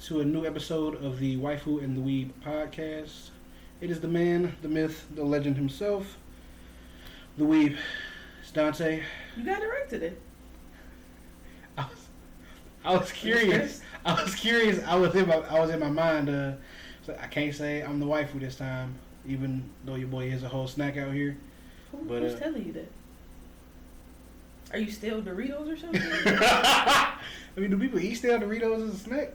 to a new episode of the Waifu and the Weeb podcast. It is the man, the myth, the legend himself, the Weeb. It's Dante. You got it right today. I was curious. I was in my mind. So I can't say I'm the waifu this time, even though your boy is a whole snack out here. Who's telling you that? Are you stale Doritos or something? I mean, do people eat stale Doritos as a snack?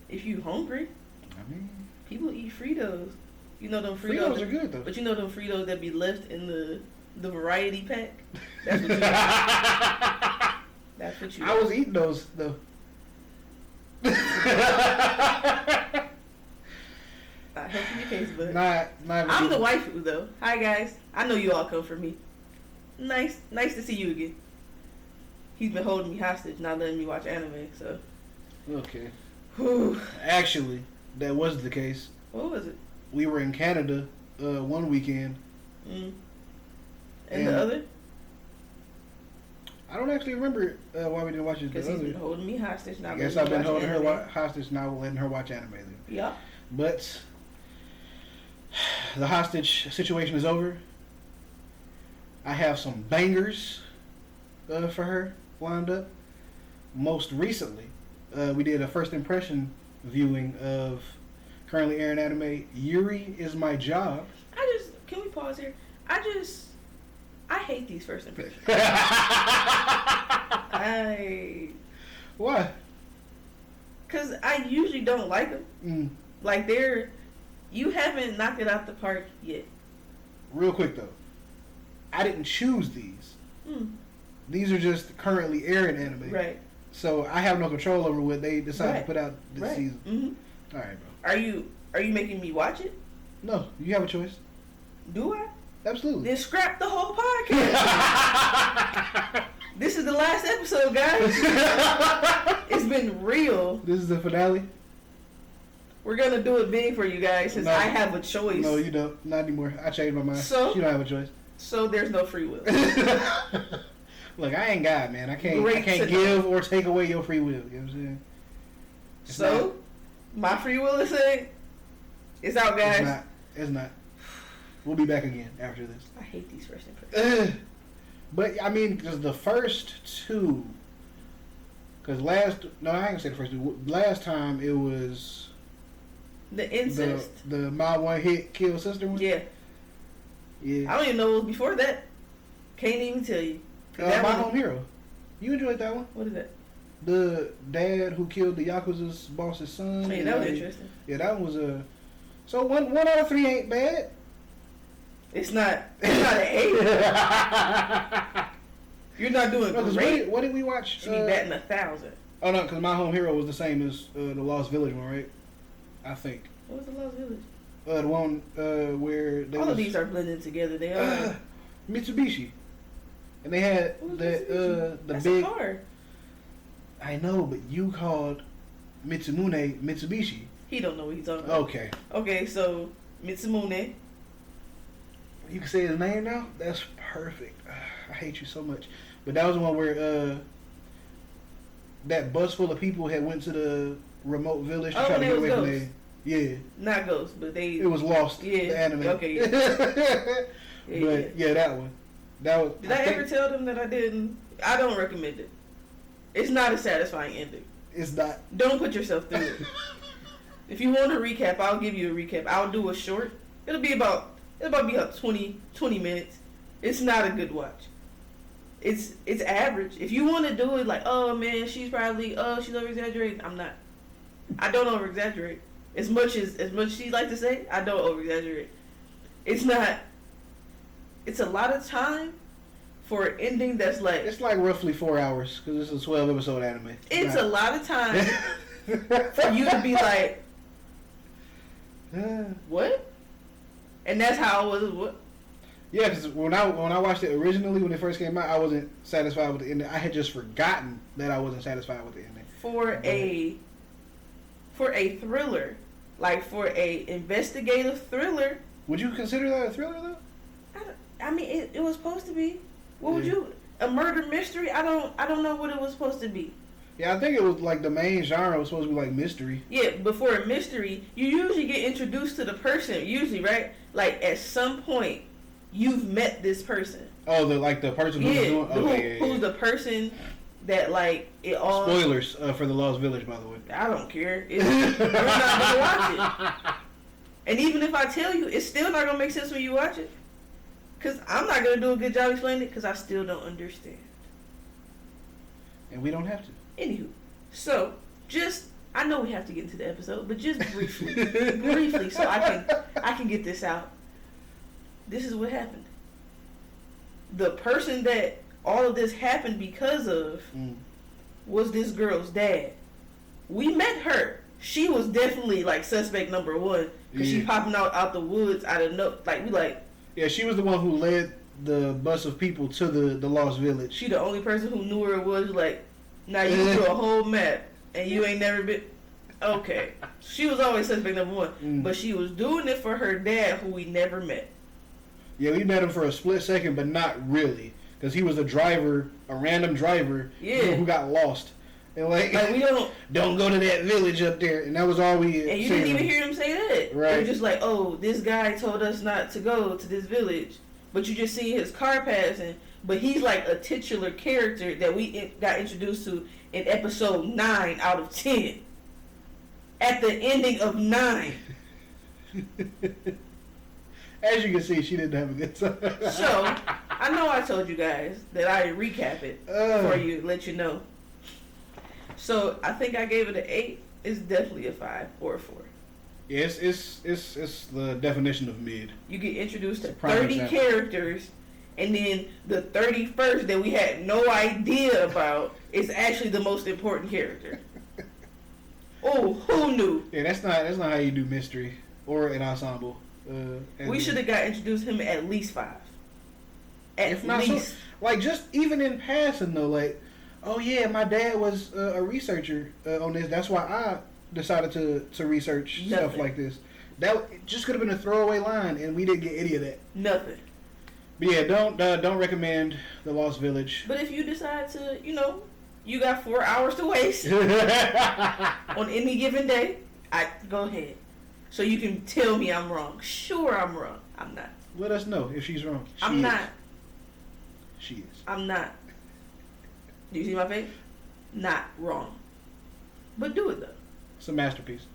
If you hungry, I mean, people eat Fritos. You know them Fritos are good though. But you know them Fritos that be left in the variety pack. That's what you. That's what you. I was eating those though. Not helping your case, but not I'm the waifu though. Hi guys, I know you all come for me. Nice to see you again. He's been holding me hostage, not letting me watch anime. So okay. Whew. Actually, that was the case. What was it? We were in Canada one weekend. And the other? I don't actually remember why we didn't watch it. Because he's been holding me hostage. I guess I've been holding her hostage, not letting her watch anime. Then. Yeah. But the hostage situation is over. I have some bangers for her lined up. Most recently, we did a first impression viewing of currently airing anime Yuri Is My Job. Can we pause here? I hate these first impressions. Why? Because I usually don't like them. Like you haven't knocked it out the park yet. Real quick though, I didn't choose these. These are just currently airing anime. Right. So I have no control over what they decide to put out this season. Mm-hmm. All right, bro. Are you making me watch it? No, you have a choice. Do I? Absolutely. Then scrap the whole podcast. This is the last episode, guys. It's been real. This is the finale. We're gonna do it big for you guys since I have a choice. No, you don't. Not anymore. I changed my mind. So you don't have a choice. So there's no free will. Look, I ain't God, man. I can't give or take away your free will. You know what I'm saying? My free will is saying it's out, guys. It's not. We'll be back again after this. I hate these first impressions. But I mean, because the first two, I ain't gonna say the first two. Last time it was the incest. The my one hit kill sister one. Yeah. Yeah. I don't even know what was before that. Can't even tell you. My Home Hero. You enjoyed that one? What is that? The dad who killed the Yakuza's boss's son. Yeah, that was interesting. Yeah, that one was So one out of 3 ain't bad. It's not an 8. You're not doing great. What did we watch? Should be batting 1,000. Oh no, because My Home Hero was the same as the Lost Village one, right? I think. What was the Lost Village? The one where they all of these are blended together. They are Mitsubishi, and they had the That's big. A car. I know, but you called Mitsumune Mitsubishi. He don't know what he's talking about. Okay. Okay, so Mitsumune. You can say his name now? That's perfect. I hate you so much. But that was the one where that bus full of people had went to the remote village to try to get away from there. Yeah. Not ghosts, but they... It was Lost, the anime. Okay, yeah. That one. That was... Did I ever tell them that I didn't? I don't recommend it. It's not a satisfying ending. It's not. Don't put yourself through it. If you want a recap, I'll give you a recap. I'll do a short. It'll be about 20 minutes. It's not a good watch. It's average. If you want to do it like, oh man, she's over exaggerating. I'm not. I don't over exaggerate. As much as she like to say, I don't over exaggerate. It's not. It's a lot of time for an ending that's like. It's like roughly 4 hours because it's a 12 episode anime. It's a lot of time for you to be like, what? And that's how I was. What? Yeah, because when I watched it originally when it first came out, I wasn't satisfied with the ending. I had just forgotten that I wasn't satisfied with the ending. For a thriller, like for a investigative thriller. Would you consider that a thriller though? I mean, it was supposed to be. What would you? A murder mystery? I don't know what it was supposed to be. Yeah, I think it was like the main genre was supposed to be like mystery. Yeah, before a mystery, you usually get introduced to the person. Usually, right? Like at some point, you've met this person. Oh, the person who's doing. Okay, who's the person that like it all. Spoilers for the Lost Village, by the way. I don't care. You're not gonna watch it. And even if I tell you, it's still not gonna make sense when you watch it. Cause I'm not gonna do a good job explaining it, cause I still don't understand. And we don't have to. Anywho, so I know we have to get into the episode, but just briefly, so I can get this out. This is what happened. The person that all of this happened because of was this girl's dad. We met her. She was definitely like suspect number one because she popping out the woods out of no Yeah, she was the one who led the bus of people to the Lost Village. She the only person who knew where it was. Like, now you drew a whole map and you ain't never been. Okay, she was always suspect number one, but she was doing it for her dad, who we never met. Yeah, we met him for a split second, but not really, because he was a random driver, who got lost. And like we don't go to that village up there, and that was all we. And you didn't even hear him say that. Right? It was just like, oh, this guy told us not to go to this village, but you just see his car passing. But he's like a titular character that we got introduced to in episode 9 out of 10. At the ending of 9. As you can see, she didn't have a good time. So, I know I told you guys that I recap it for you, let you know. So, I think I gave it an 8. It's definitely a 5 or a 4. Yeah, it's the definition of mid. You get introduced to 30 characters, and then the 31st that we had no idea about is actually the most important character. Oh, who knew? Yeah, that's not how you do mystery or an ensemble. We should have got introduced to him at least 5. If not least. So, like, just even in passing though, like, oh yeah, my dad was a researcher on this. That's why I decided to research stuff like this. That just could have been a throwaway line, and we didn't get any of that. Nothing. But yeah, don't recommend the Lost Village. But if you decide to, you got 4 hours to waste on any given day, go ahead. So you can tell me I'm wrong. Sure, I'm wrong. I'm not. Let us know if she's wrong. I'm not. She is. I'm not. Do you see my face? Not wrong. But do it though. It's a masterpiece.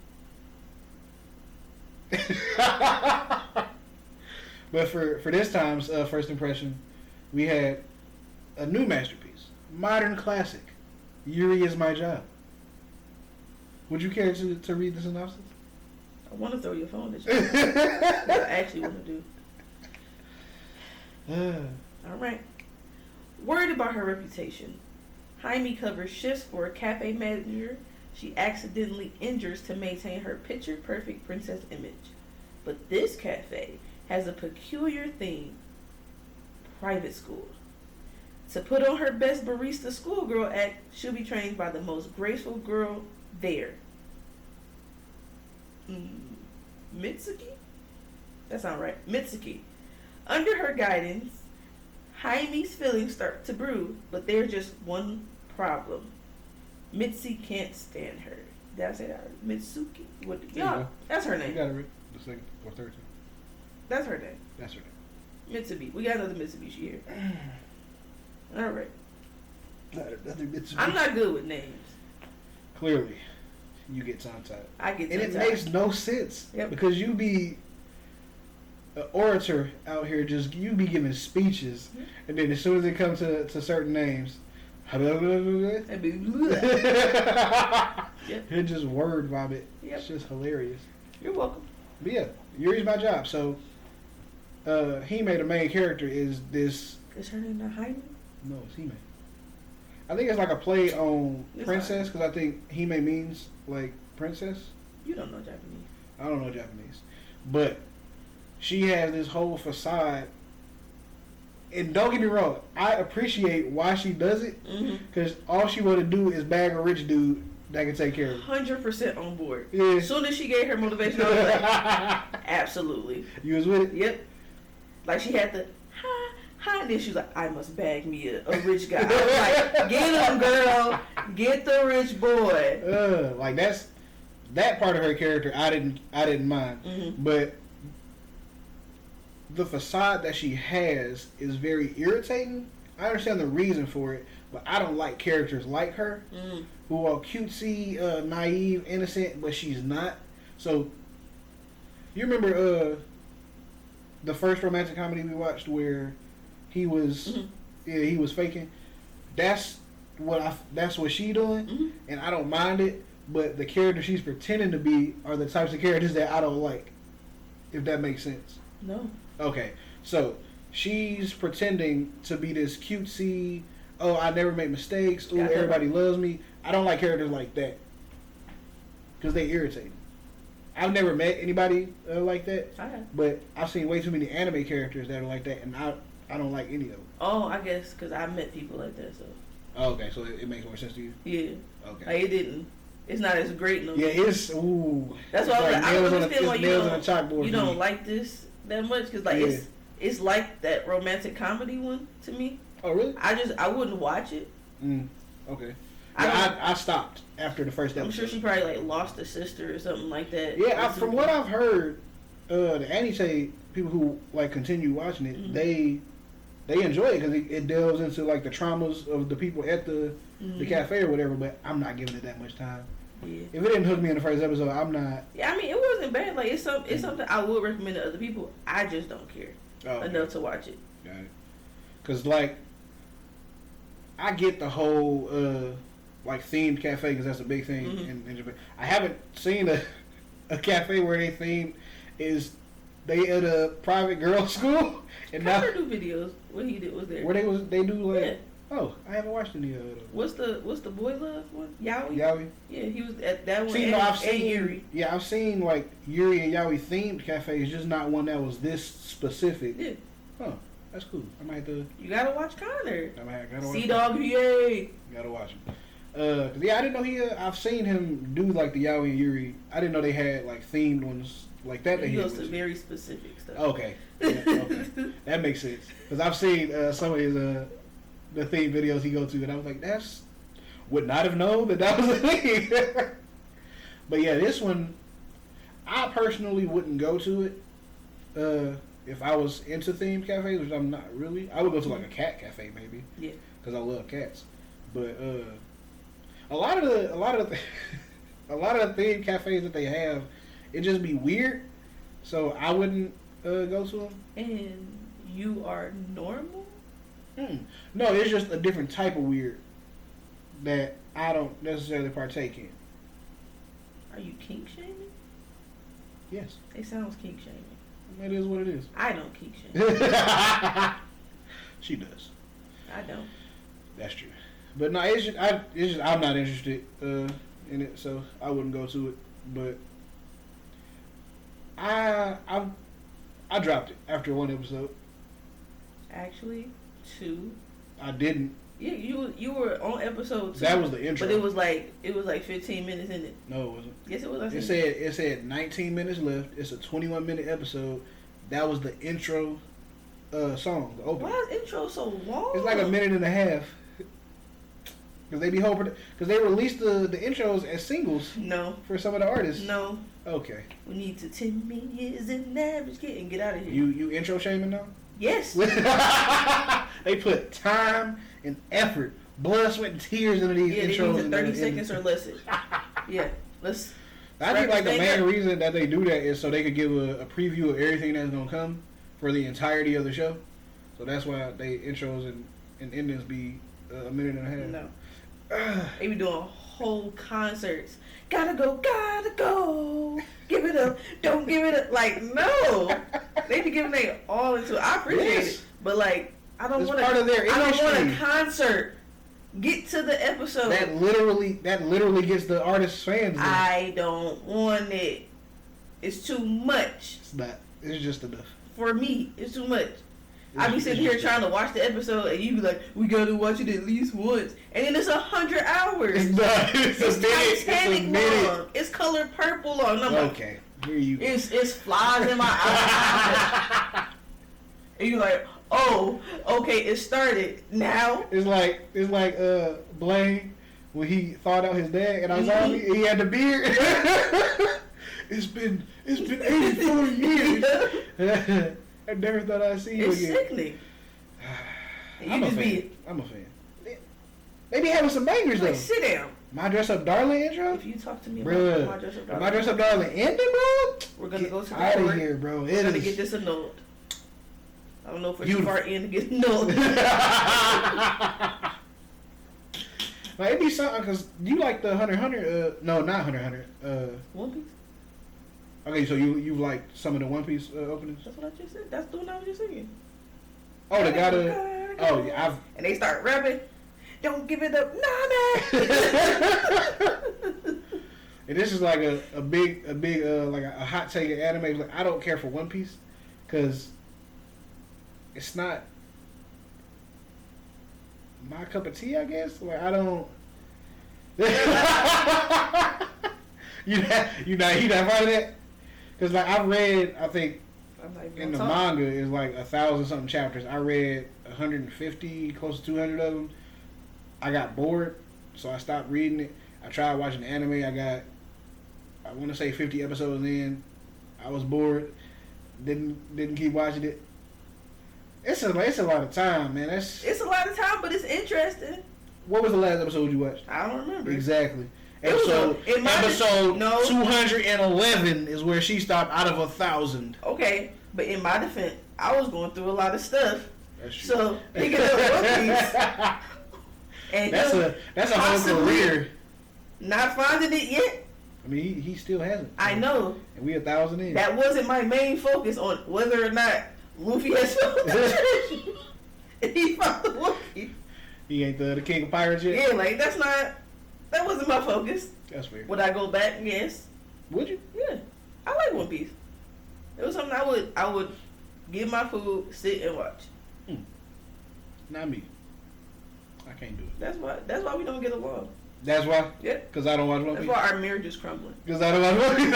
But for this time's first impression, we had a new masterpiece, modern classic. Yuri Is My Job. Would you care to read the synopsis? I want to throw your phone at you. What I actually want to do. All right. Worried about her reputation, Jaime covers shifts for a cafe manager she accidentally injures to maintain her picture-perfect princess image. But this cafe has a peculiar theme: private school. To put on her best barista schoolgirl act, she'll be trained by the most graceful girl there. Mitsuki? That sounds right. Mitsuki. Under her guidance, Jaime's feelings start to brew, but there's just one problem. Mitzi can't stand her. Did I say that right? Mitsuki? What? Yeah, that's her name. You got it right. The second or third time. That's her name. That's her name. Mitsubi. We got another Mitsubishi here. All right. Another Mitsubishi. I'm not good with names. Clearly, you get tongue-tied. I get tongue-tied. And it makes no sense. Yep. Because you be an orator out here, you be giving speeches, and then as soon as it comes to certain names, It'd be it just word vomit. Yep. It's just hilarious. You're welcome. But yeah, Yuri's My Job. So, Hime, the main character, is this. Is her name not Jaime? No, it's Hime. I think it's like a play on princess, because I think Hime means like princess. You don't know Japanese. I don't know Japanese, but she has this whole facade. And don't get me wrong, I appreciate why she does it, because all she want to do is bag a rich dude that can take care of her. 100% on board. Yeah. As soon as she gave her motivation, I was like, absolutely. You was with it? Yep. Like she had the, hi, Hi, and then she's like, I must bag me a rich guy. I was like, get him, girl. Get the rich boy. Like that part of her character I didn't mind. Mm-hmm. But the facade that she has is very irritating. I understand the reason for it, but I don't like characters like her who are cutesy, naive, innocent, but she's not. So you remember the first romantic comedy we watched where he was he was faking? That's what she doing, and I don't mind it. But the character she's pretending to be are the types of characters that I don't like. If that makes sense. No. Okay, so she's pretending to be this cutesy, oh, I never make mistakes, oh, everybody loves me. I don't like characters like that because they irritate me. I've never met anybody like that, but I've seen way too many anime characters that are like that, and I don't like any of them. Oh, I guess because I met people like that, so. Oh, okay, so it makes more sense to you? Yeah. Okay. Like, it didn't. It's not as great no more. Yeah, it's, ooh. That's why I don't understand why you don't like this that much, because like it's like that romantic comedy one to me. Oh, really? I wouldn't watch it. Okay. I stopped after the first episode. I'm sure she probably like lost a sister or something like that. Yeah, from what I've heard, the anime people who like continue watching it, they enjoy it because it delves into like the traumas of the people at the cafe or whatever. But I'm not giving it that much time. Yeah. If it didn't hook me in the first episode, I'm not. Yeah, I mean, it wasn't bad. Like it's something I would recommend to other people. I just don't care enough to watch it. Got it. Cause like, I get the whole like themed cafe because that's a big thing in Japan. I haven't seen a cafe where they theme is they at a private girls' school and now do videos. What he did was there. Where they do like. Yeah. Oh, I haven't watched any of those. What's the boy love one? Yaoi? Yaoi? Yeah, he was at that one. See, I've seen Yuri. Yeah, I've seen like Yuri and Yaoi themed cafes, just not one that was this specific. Yeah. Oh, that's cool. I might have to. You gotta watch Connor. I gotta watch. CWA. Gotta watch him. Yeah, I didn't know he. I've seen him do like the Yaoi and Yuri. I didn't know they had like themed ones like that. He goes to very specific stuff. Okay. Yeah, okay. That makes sense because I've seen some of his the theme videos he go to, and I was like, would not have known that was a thing. But yeah, this one, I personally wouldn't go to it if I was into themed cafes, which I'm not really. I would go to like a cat cafe maybe. Yeah. Because I love cats. But a lot of the themed cafes that they have, it just be weird. So I wouldn't go to them. And you are normal? No, it's just a different type of weird that I don't necessarily partake in. Are you kink shaming? Yes. It sounds kink shaming. It is what it is. I don't kink shame. She does. I don't. That's true. But no, it's just I'm not interested in it, so I wouldn't go to it. But I dropped it after one episode. Actually, 2. I didn't. Yeah, you were on episode 2. That was the intro. But it was like 15 minutes in it. No, it wasn't. Yes, it was. It said 19 minutes left. It's a 21-minute episode. That was the intro song. The opening. Why is intro so long? It's like a minute and a half. Because they released the intros as singles. No. For some of the artists. No. Okay. We need to 10 years in average kid and get out of here. You intro shaming now? Yes. They put time and effort, blood, sweat, and tears into these intros. Yeah, they use 30 seconds or less. Yeah, let's. I think like the main reason that they do that is so they could give a preview of everything that's gonna come for the entirety of the show. So that's why they intros and endings be a minute and a half. No. They be doing whole concerts. Gotta go. Give it up. Don't give it up. Like, no. They be giving they all into it. I appreciate it. But like, I don't want a concert. Get to the episode. That literally gets the artist's fans there. I don't want it. It's too much. It's not. It's just enough. For me, it's too much. I be sitting here trying to watch the episode, and you be like, "We gotta watch it at least once," and then it's 100 hours. It's not. It's Titanic long. It's colored purple long. And I'm okay, here you go. It's flies in my eyes. And you're like, Oh, okay, it started now. It's like Blaine when he thawed out his dad and I saw him, he had the beard. It's been 84 years. I never thought I'd see you It's again. sickening. I'm a fan. They be having some bangers though. Like, sit down. My Dress Up Darling intro? If you talk to me Bruh. about My Dress Up Darling, My Dress Up Darling ending, bro? we're gonna go to the out of court. here, bro. We're gonna get this annulled. I don't know if it's too Beautiful. far in to get annulled. Like, it be something, because you like the Hunter x Hunter, no, not Hunter x Hunter. One Piece? Okay, so you like some of the One Piece openings? That's what I just said. That's the one I was just singing. Oh, they got a... Oh, yeah, And they start rapping. Don't give it up, Nana. And this is like a big like a hot take of anime. Like, I don't care for One Piece because it's not my cup of tea, I guess. Like, I don't. you not finding that? Because like I've read, I think in the manga is like 1,000 something chapters. I read 150, close to 200 of them. I got bored, so I stopped reading it. I tried watching the anime. I want to say 50 episodes in. I was bored. Didn't keep watching it. It's a lot of time, man. It's a lot of time, but it's interesting. What was the last episode you watched? I don't remember. Exactly. Episode 211 is where she stopped out of 1,000. Okay, but in my defense, I was going through a lot of stuff. That's true. So picking up One Piece. And that's a whole career. Not finding it yet. I mean, he still hasn't. I know. And we 1,000 in. That wasn't my main focus on whether or not Luffy has found the treasure. And he found the One Piece. He ain't the king of pirates yet? Yeah, like that wasn't my focus. That's weird. Would I go back? Yes. Would you? Yeah. I like One Piece. It was something I would get my food, sit and watch. Not me. I can't do it. That's why we don't get along. That's why? Yeah. Because I don't watch One Piece? That's why our marriage is crumbling. Because I don't watch One Piece?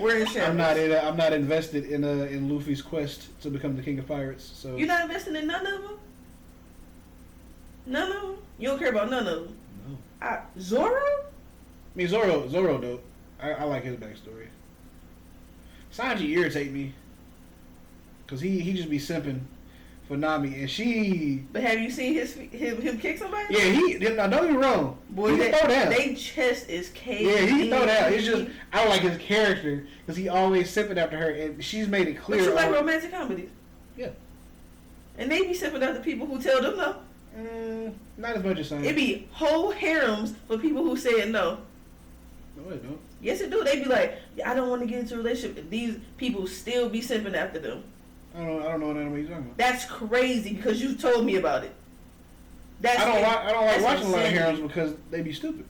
We're in shambles. I'm not invested in Luffy's quest to become the king of pirates. So You're not invested in none of them? None of them? You don't care about none of them? No. Zoro? I mean, Zoro dope. I like his backstory. Sanji irritate me. Because he just be simping for Nami. And she... But have you seen him kick somebody? Yeah, don't get me wrong. Boy, he can throw down. They chest is caved. Yeah, he can throw down. It's just, I don't like his character. Because he always simping after her. And she's made it clear. But you like romantic comedies? Yeah. And they be simping after people who tell them no. Not as much as Sanji. It be whole harems for people who said no. No, it don't. Yes, it do. They be like, I don't want to get into a relationship. These people still be simping after them. I don't know what anime you're talking about. That's crazy because you told me about it. I don't like watching a lot of insanity. harems because they be stupid.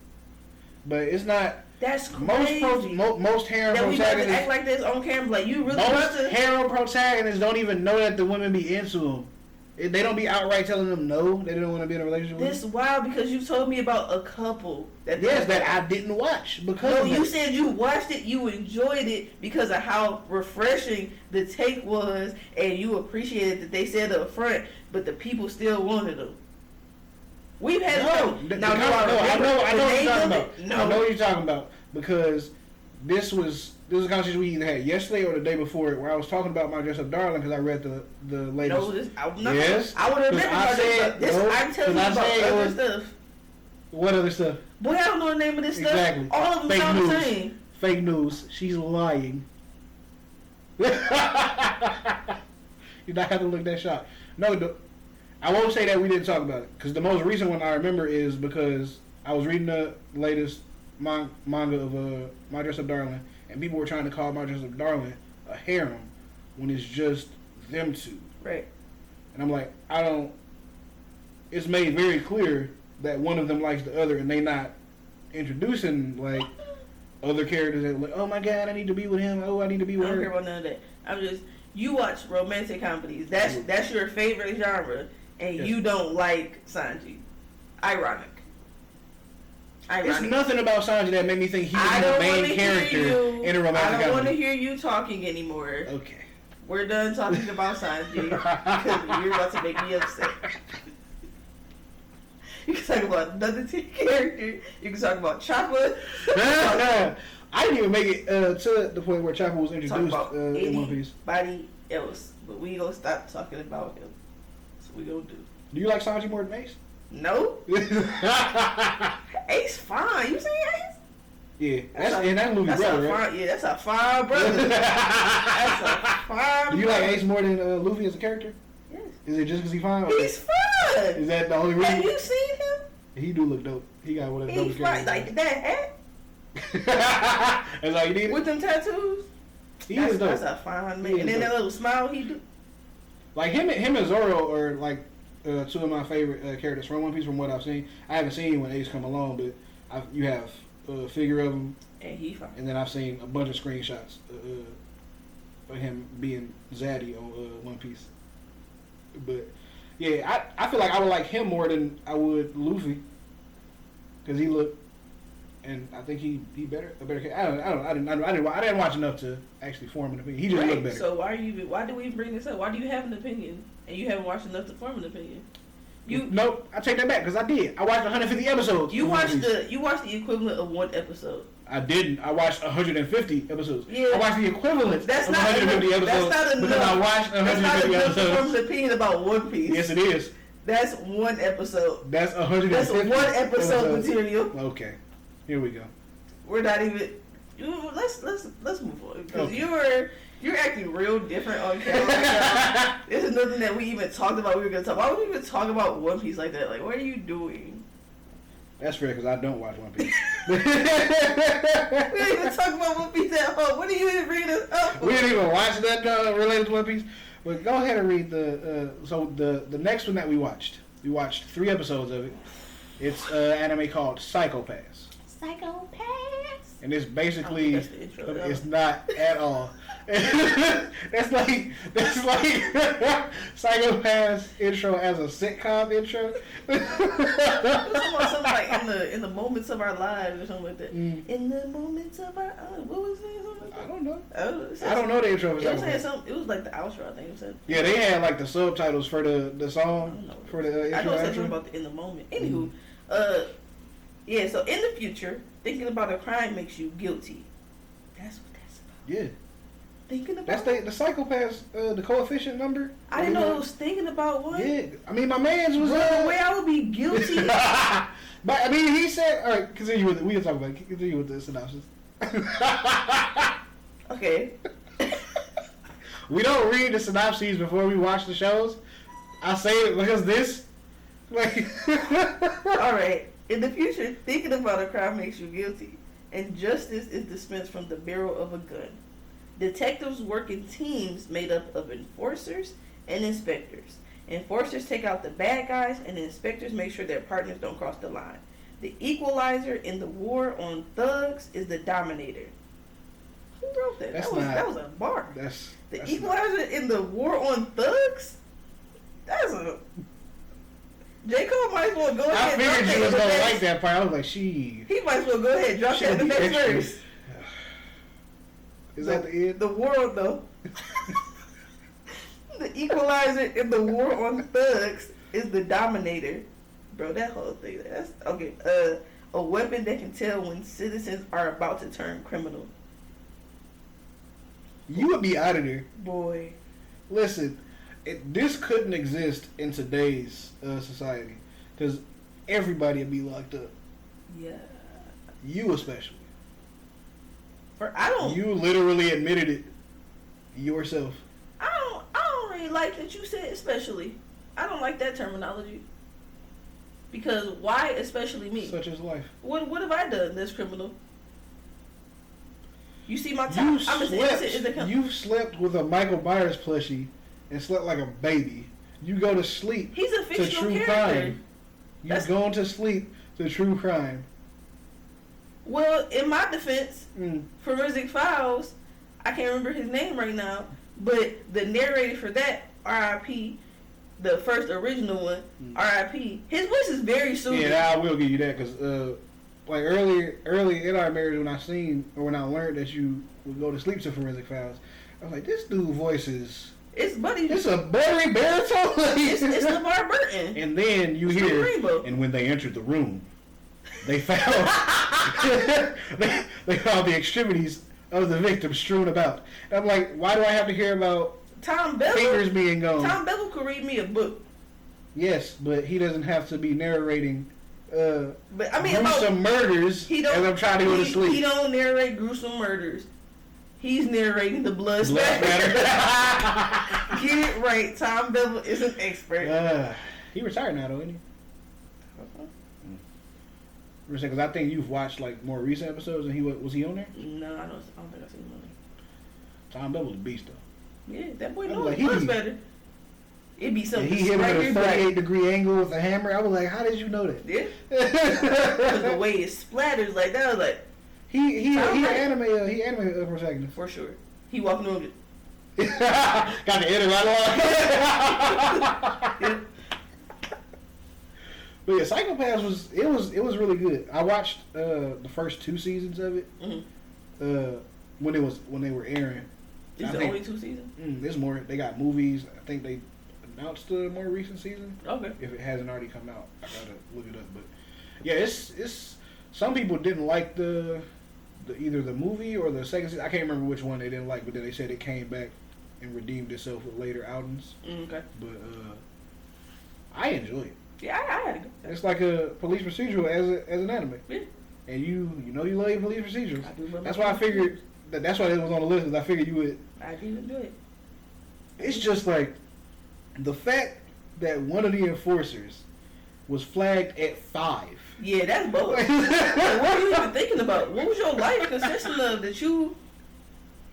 But it's not. That's crazy. Most harem That we about to protagonists. act like this on camera. Like you really about Most to. harem protagonists don't even know that the women be into them. They don't be outright telling them no. They don't want to be in a relationship with This them. wild because you told me about a couple that. Yes, that I didn't watch because. No, of you that. said you watched it, you enjoyed it because of how refreshing the take was, and you appreciated that they said up front, but the people still wanted them. We've had I know what you're talking about. No, I know what you're talking about because this was a conversation we either had yesterday or the day before where I was talking about My Dress Up Darling because I read the latest. No, Yes, I would have admitted I said this. no, I'm telling you because I about said it other was- stuff. What other stuff? Boy, I don't know the name of this Exactly. stuff. All of them Fake sound news. the same. Fake news. She's lying. You not have to look that shot. No, I won't say that we didn't talk about it because the most recent one I remember is because I was reading the latest manga of My Dress Up Darling, and people were trying to call My Dress Up Darling a harem when it's just them two. Right. And I'm like, I don't. It's made very clear that one of them likes the other, and they not introducing like other characters that like, oh my god, I need to be with him. Oh, I need to be I with don't her. care about none of that. I'm just you watch romantic comedies. That's your favorite genre, and Yes. you don't like Sanji. Ironic. It's nothing about Sanji that made me think he was the main character in a romantic I don't want to comedy. hear you talking anymore. Okay. We're done talking about science, Jay, because you're about to make me upset. You can talk about another character. You can talk about Chopper. I didn't even make it to the point where Chopper was Talk introduced about in One Piece. anybody else, but we gonna stop talking about him. That's what we gonna do. Do you like Sanji more than Ace? No. Ace fine. You seen Ace? Yeah, that's Luffy's brother, right? Yeah, that's a fine brother. That's a fine. Do you like Ace more than Luffy as a character? Yes. Is it just because he's fine? He's fun. Is that the only reason? Have you seen him? He do look dope. He got one of the He's dopest fine. characters. Like that hat That's all you need? with them tattoos. He is dope. That's a fine man. He is And then that dope. little smile he do. Like him and Zoro are like two of my favorite characters from One Piece from what I've seen. I haven't seen when Ace come along, but you have a figure of him, And he fine. and then I've seen a bunch of screenshots of him being Zaddy on One Piece. But yeah, I feel like I would like him more than I would Luffy because he looked, and I think he better a better. I didn't watch enough to actually form an opinion. He just looked better. So why do we bring this up? Why do you have an opinion and you haven't watched enough to form an opinion? Nope, I take that back because I did. I watched 150 episodes. You watched the equivalent of one episode. I didn't. I watched 150 episodes. Yeah. I watched the equivalent That's of not 150 enough. episodes. That's not enough. Because I watched That's 150 not enough to form episodes. an opinion about One Piece. Yes, it is. That's one episode. That's 150. That's one episode material. Okay, here we go. We're not even. Let's move on because Okay. you're acting real different on camera. Right now. This is nothing that we even talked about. We were gonna talk. Why would we even talk about One Piece like that? Like, what are you doing? That's fair because I don't watch One Piece. We didn't even talk about One Piece at home. What are you even bringing us up for? We didn't even watch that related to One Piece. But go ahead and read the next one that we watched. We watched 3 episodes of it. It's an anime called Psychopaths. Psychopaths. And it's basically, That's the intro, though. it's not at all. that's like Psychopaths intro as a sitcom intro. It was something like in the moments of our lives or something like that. In the moments of our what was it? Something like that? I don't know. I I don't know the intro for It was saying Psychopaths. something. It was like the outro. I think it said. Yeah, they had like the subtitles for the I song don't know. for the I know intro. it said Outro. something about the in the moment. Anywho, yeah. So in the future, thinking about a crime makes you guilty. That's what that's about. Yeah, Thinking about. that's the Psychopaths the coefficient number. I didn't know it was thinking about one. Yeah, I mean my man's was. Bro, the way I would be guilty. But I mean, he said, all right, continue with it. We can talk about it. Continue with the synopsis. Okay. We don't read the synopses before we watch the shows. I say it because this, like, All right. In the future, thinking about a crime makes you guilty, and justice is dispensed from the barrel of a gun. Detectives work in teams made up of enforcers and inspectors. Enforcers take out the bad guys, and the inspectors make sure their partners don't cross the line. The equalizer in the war on thugs is the dominator. Who wrote that? That was a bar. that's The equalizer in the war on thugs? That's a... J. Cole might as well go I ahead and drop figured that you was in the gonna next- like that part. I was like, she. He might as well go ahead and drop that in the next extra. verse. Is that the end? The war, though. The equalizer in the war on thugs is the dominator. Bro, that whole thing. That's okay. A weapon that can tell when citizens are about to turn criminal. You would be out of there. Boy. Listen, this couldn't exist in today's society because everybody would be locked up. Yeah. You especially. I don't You literally admitted it yourself. I don't really like that you said especially. I don't like that terminology. Because why especially me? Such is life. What have I done that's criminal? You see my time. I'm as innocent as they come. You slept with a Michael Myers plushie and slept like a baby. You go to sleep He's a to fictional true character. crime. You've gone to sleep to true crime. Well, in my defense, Mm. Forensic Files, I can't remember his name right now, but the narrator for that, R.I.P., the first original one, R.I.P., his voice is very soothing. Yeah, I will give you that because, like early in our marriage, when I learned that you would go to sleep to Forensic Files, I was like, this dude voice is. It's Buddy. It's a buttery baritone. It's LeVar Burton. And then you hear, and when they entered the room, they found they found the extremities of the victim strewn about. And I'm like, why do I have to hear about Tom Bevel? fingers being gone? Tom Bevel could read me a book. Yes, but he doesn't have to be narrating. But I mean, gruesome murders as I'm trying to go to sleep. He don't narrate gruesome murders. He's narrating the blood splatter. Get it right. Tom Bevel is an expert. He retired now, though, isn't he? Because I think you've watched like more recent episodes, and was he on there? No, I don't think I've seen him on there. Tom Bevel's a beast, though. Yeah, that boy knows blood splatter. It'd be something. He hit him at a 48-degree angle with a hammer. I was like, how did you know that? Yeah. Because the way it splatters like that, I was like. He anime protagonist. For sure. He walking on it. Got the edit right along. But yeah, Psychopaths was really good. I watched the first 2 seasons of it. When they were airing. Is it only 2 seasons? There's more. They got movies. I think they announced the more recent season. Okay. If it hasn't already come out, I gotta look it up. But yeah, it's some people didn't like the either the movie or the second season. I can't remember which one they didn't like, but then they said it came back and redeemed itself with later outings. Okay. But I enjoy it. Yeah, I had it. It's like a police procedural as an anime. Yeah. And you love your police procedurals. I do love that's why I figured that's why it was on the list, because I figured you would. I do enjoy it. It's just like the fact that one of the enforcers was flagged at 5. Yeah, that's bold. Like, what were you even thinking about? What was your life consisting of that you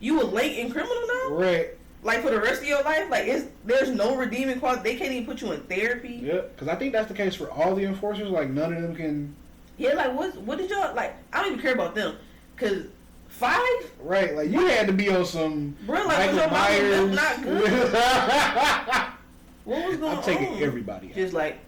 a latent criminal now? Right. Like for the rest of your life? Like there's no redeeming quality. They can't even put you in therapy. Yeah, because I think that's the case for all the enforcers. Like none of them can. Yeah, like what did y'all like? I don't even care about them. Cause 5? Right, like you had to be on some. Bro, like was your Myers not good? What was going on? I'm taking everybody out. Just like.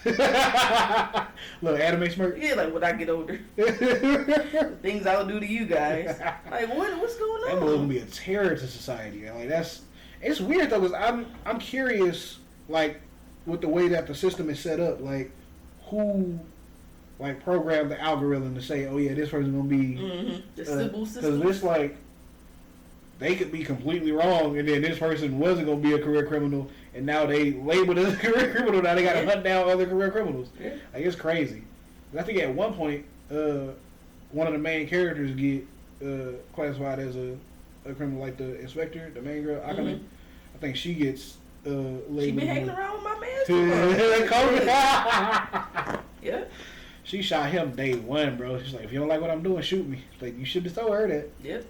Little anime smirk. Yeah, like when I get older, the things I'll do to you guys. Like what's going on? That boy gonna be a terror to society. Like it's weird though, because I'm curious, like with the way that the system is set up, like who like programmed the algorithm to say, oh yeah, this person's gonna be the Sybil system. Because this like they could be completely wrong, and then this person wasn't gonna be a career criminal, and now they labeled as a career criminal. Now they got to hunt down other career criminals. Yeah. Like it's crazy. I think at one point, one of the main characters get classified as a criminal, like the inspector, the main girl, Akane. I think she gets labeled. She been hanging around with my man. Yeah. She shot him day 1, bro. She's like, if you don't like what I'm doing, shoot me. Like you should have told her that. Yep.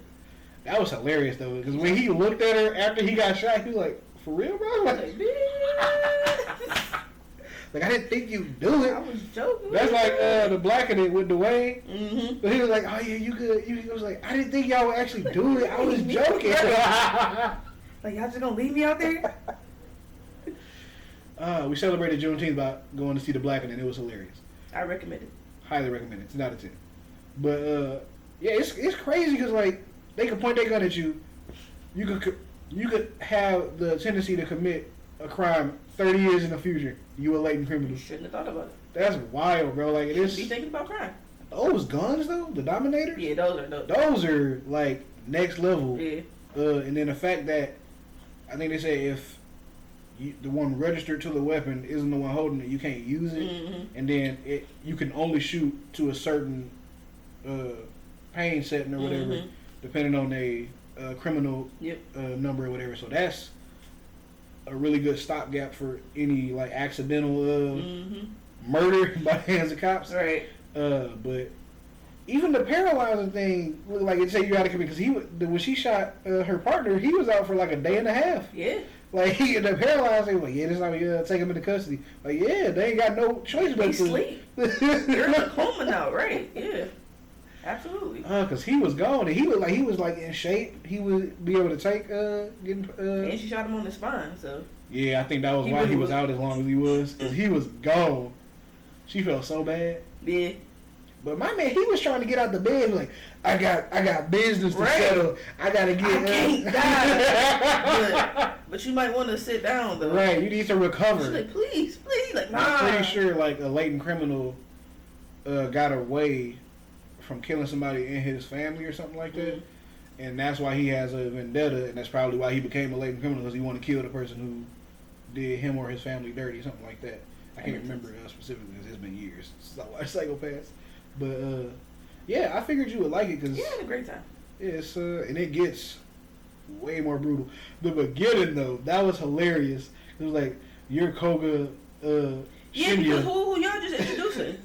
That was hilarious though, because when he looked at her after he got shot, he was like, "For real, bro?" Like I didn't think you'd do it. I was joking. That's like the blacking it with Dwayne. Mm-hmm. But he was like, "Oh yeah, you could." He was like, "I didn't think y'all would actually do it. I was joking." Like y'all just gonna leave me out there? We celebrated Juneteenth by going to see the blacking, and it was hilarious. I recommend it. Highly recommend it. It's not a 10. But yeah, it's crazy because like they could point their gun at you. You could have the tendency to commit a crime 30 years in the future. You a latent criminal. You shouldn't have thought about it. That's wild, bro. Like it is. Be thinking about crime. Those guns though, the Dominators. Yeah, those are Those are like next level. Yeah. And then the fact that I think they say if the one registered to the weapon isn't the one holding it, you can't use it. Mm-hmm. And then you can only shoot to a certain pain setting or whatever, depending on a criminal number or whatever. So that's a really good stopgap for any like accidental murder by the hands of cops. Right. But even the paralyzing thing looked like it said you got to commit, because when she shot her partner, he was out for like a day and a half. Yeah. Like the paralyzing, like this time we take him into custody. Like yeah, they ain't got no choice but to sleep. They're in a coma now, right? Yeah. Absolutely. Cause he was gone, and he was like in shape. He would be able to take getting. And she shot him on the spine, so. Yeah, I think that was why he was out as long as he was, cause he was gone. She felt so bad. Yeah. But my man, he was trying to get out the bed. Like, I got business to Right. settle. I gotta get. I can't die. But you might want to sit down though. Right, you need to recover. She's like, please, like, nah. I'm pretty sure like a latent criminal got away from killing somebody in his family or something like that, and that's why he has a vendetta, and that's probably why he became a latent criminal, because he wanted to kill the person who did him or his family dirty, something like that. I can't remember specifically because it's been years since I watched Psychopaths, but yeah, I figured you would like it because Yeah, I had a great time. it's and it gets way more brutal. The beginning though, that was hilarious. It was like your Koga Yeah, Shinya. because who y'all just introducing?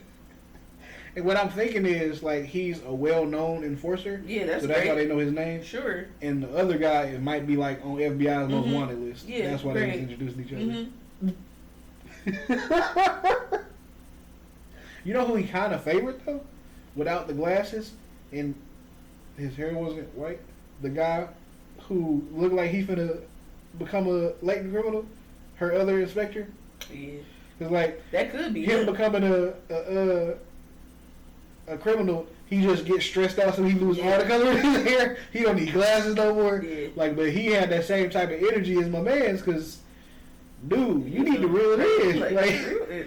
And what I'm thinking is like he's a well-known enforcer. Yeah, that's so that's great. how they know his name. Sure. And the other guy, it might be like on FBI's most wanted list. Yeah, that's why great. they just introduced each other. You know who he kind of favored though, without the glasses, and his hair wasn't white. The guy who looked like he finna become a latent criminal, her other inspector. Yeah. Cause like That could be him him. becoming a criminal, he just gets stressed out, so he loses all the color in his hair. He don't need glasses no more. Yeah. Like, but he had that same type of energy as my man's, cause dude, you need to reel it in. Like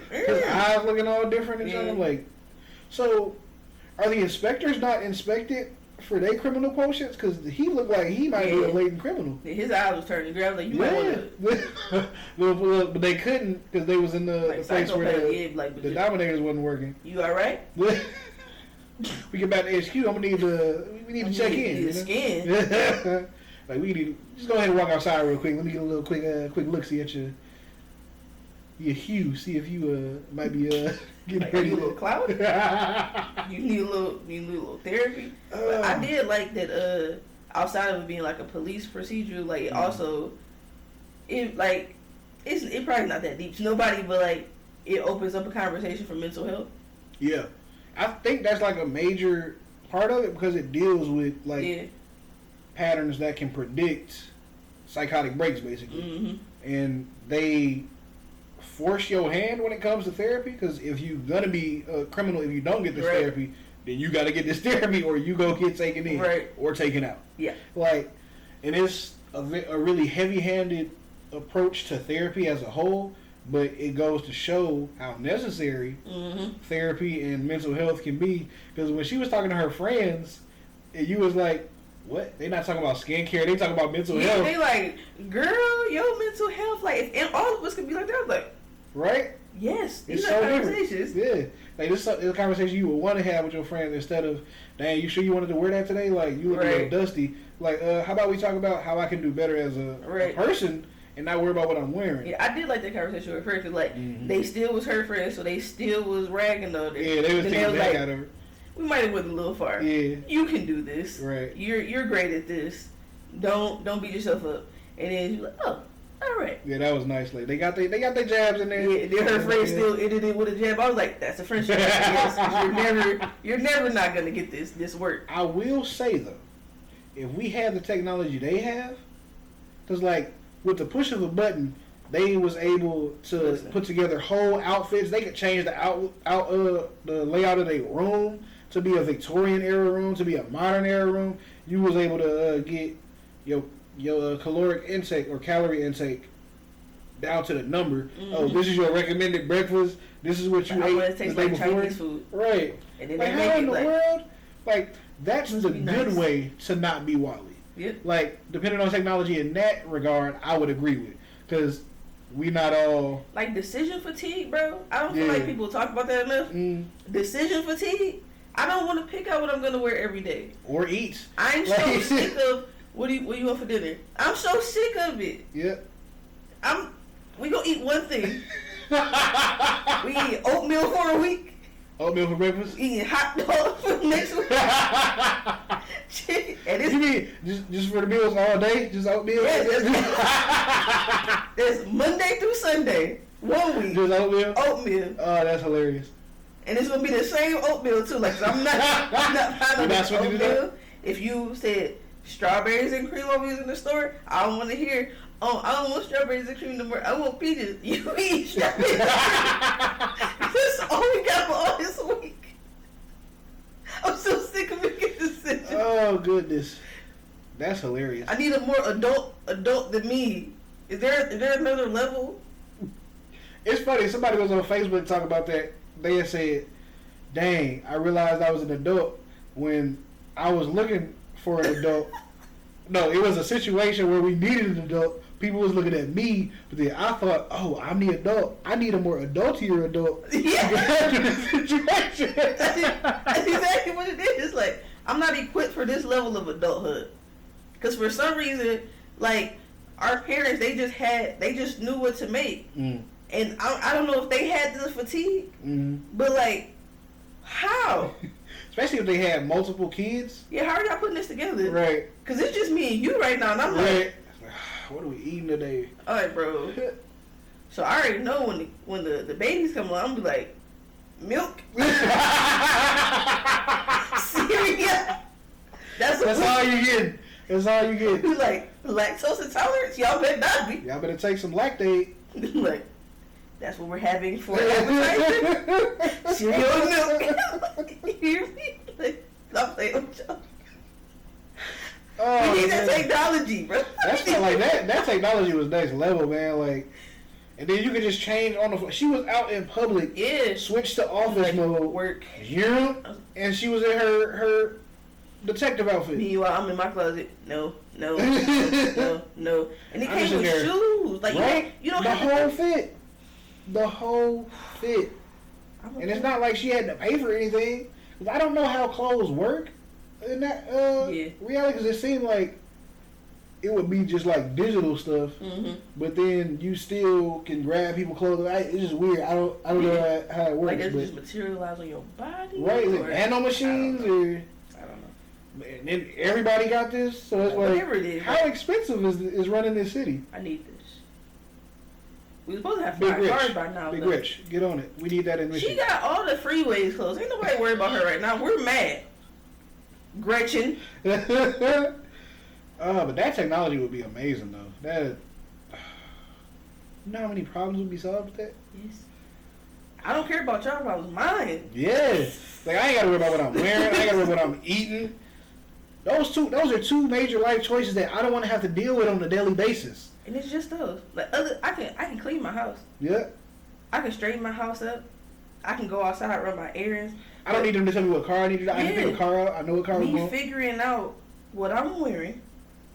his eyes looking all different and something. Like, so are the inspectors not inspected for their criminal quotients? Cause he looked like he might be a latent criminal. His eyes was turning green. I was like, you might want to. But they couldn't because they was in the place where the dominators wasn't working. You all right? We get back to HQ. We need to check in. Need a scan. Like we need just go ahead and walk outside real quick. Let me get a little quick look see at your hue. See if you might be getting Like, ready. you a little cloud? You need a little therapy. But I did like that. Outside of it being like a police procedure, like it also, it probably not that deep to nobody, but like it opens up a conversation for mental health. Yeah. I think that's like a major part of it because it deals with like patterns that can predict psychotic breaks, basically, and they force your hand when it comes to therapy. Because if you're gonna be a criminal, if you don't get this therapy, then you got to get this therapy, or you go get taken in or taken out. Yeah, like, and it's a really heavy-handed approach to therapy as a whole. But it goes to show how necessary therapy and mental health can be. Because when she was talking to her friends, and you was like, what? They not talking about skincare. They talking about mental health. They like, girl, your mental health. Like, and all of us could be like that. Like, right? Yes. It's these so are conversations. Different. Yeah. Like, this is a conversation you would want to have with your friends instead of, dang, you sure you wanted to wear that today? Like, you look a little dusty. Like, how about we talk about how I can do better as a person and not worry about what I'm wearing. Yeah, I did like that conversation with her because, like, they still was her friends, so they still was ragging on her. Yeah, they was taking back out of her. We might have went a little far. Yeah, you can do this. Right. You're great at this. Don't beat yourself up. And then she's like, oh, all right. Yeah, that was nice. Like they got their jabs in there. Yeah, then her friend still ended it with a jab. I was like, that's a friendship. Yes, 'cause you're never not gonna get this work. I will say though, if we had the technology they have, because like with the push of a button, they was able to put together whole outfits. They could change the layout of their room to be a Victorian era room, to be a modern era room. You was able to get your caloric intake or calorie intake down to the number. Oh, this is your recommended breakfast. This is what you ate the day before. Chinese food. Right. And then like they how make in it the like, world? Like that's the good nice. way to not be Wally. Yep. Like depending on technology in that regard, I would agree with because we not all like decision fatigue, bro. I don't feel like people talk about that enough. Decision fatigue. I don't want to pick out what I'm gonna wear every day or eat. I'm so sick of what do you want for dinner? I'm so sick of it. Yep. We gonna eat one thing. We eat oatmeal for a week. Oatmeal for breakfast. Eating hot dogs for next week. And you mean just for the meals all day? Just oatmeal? Yeah, there's Monday through Sunday. 1 week. Just oatmeal? Oatmeal. Oh, that's hilarious. And it's gonna be the same oatmeal too. Like I'm not finding oatmeal. If you said strawberries and cream over in the store, I don't want to hear. Oh, I don't want strawberries and cream no more. I want peaches. You eat strawberries. That's all we got for all this week. goodness. That's hilarious. I need a more adult than me. Is there another level? It's funny. Somebody was on Facebook talking about that. They had said, "Dang, I realized I was an adult when I was looking for an adult." No, it was a situation where we needed an adult. People was looking at me, but then I thought, "Oh, I'm the adult. I need a more adultier adult." Yeah. After the situation. That's exactly what it is. Like, I'm not equipped for this level of adulthood. Because for some reason, like, our parents, they just knew what to make. Mm. And I don't know if they had the fatigue, but like, how? Especially if they had multiple kids. Yeah, how are y'all putting this together? Right. Because it's just me and you right now, and I'm Right. like, What are we eating today? all right, bro. So I already know when the babies come along, I'm gonna be like, milk, cereal. That's all you get. That's all you get. Be like, lactose intolerance? Y'all better not be. Y'all better take some lactate. Like, that's what we're having for appetizer. Cereal and milk. You hear me? Like, I'm playing with y'all. Oh, We need man. that technology, bro. That's not like that. That technology was next level, man. Like, and then you could just change on the. She was out in public. Yeah. Switched to office Like, mode. work. Yeah. And she was in her detective outfit. Meanwhile, I'm in my closet. No. And it I'm came just in with there. shoes. Like, Right? you don't the have whole to. fit. The whole fit. And it's not like she had to pay for anything. 'Cause I don't know how clothes work in that reality. Because it seemed like it would be just like digital stuff, but then you still can grab people's clothes. It's just weird. I don't know how it works. Like, does it but, just materialize on your body? right? Is it Or- nano machines or? I don't know. And then everybody got this, so it's like, Whatever it is. how expensive is running this city? I need this. We were supposed to have Big 5 Rich, cars by now. Big though. Rich, get on it. We need that in She Michigan. got all the freeways closed. Ain't nobody worried about her right now. We're mad. Gretchen. But that technology would be amazing, though. That, you know how many problems would be solved with that? Yes. I don't care about y'all problems. Mine. Yeah. Like, I ain't gotta worry about what I'm wearing. I ain't gotta worry about what I'm eating. Those are two major life choices that I don't want to have to deal with on a daily basis. And it's just those. Like, I can clean my house. Yeah. I can straighten my house up. I can go outside, run my errands. I don't need them to tell me what car I need to drive. I can pick a car out. I know what car we're Me going. figuring out what I'm wearing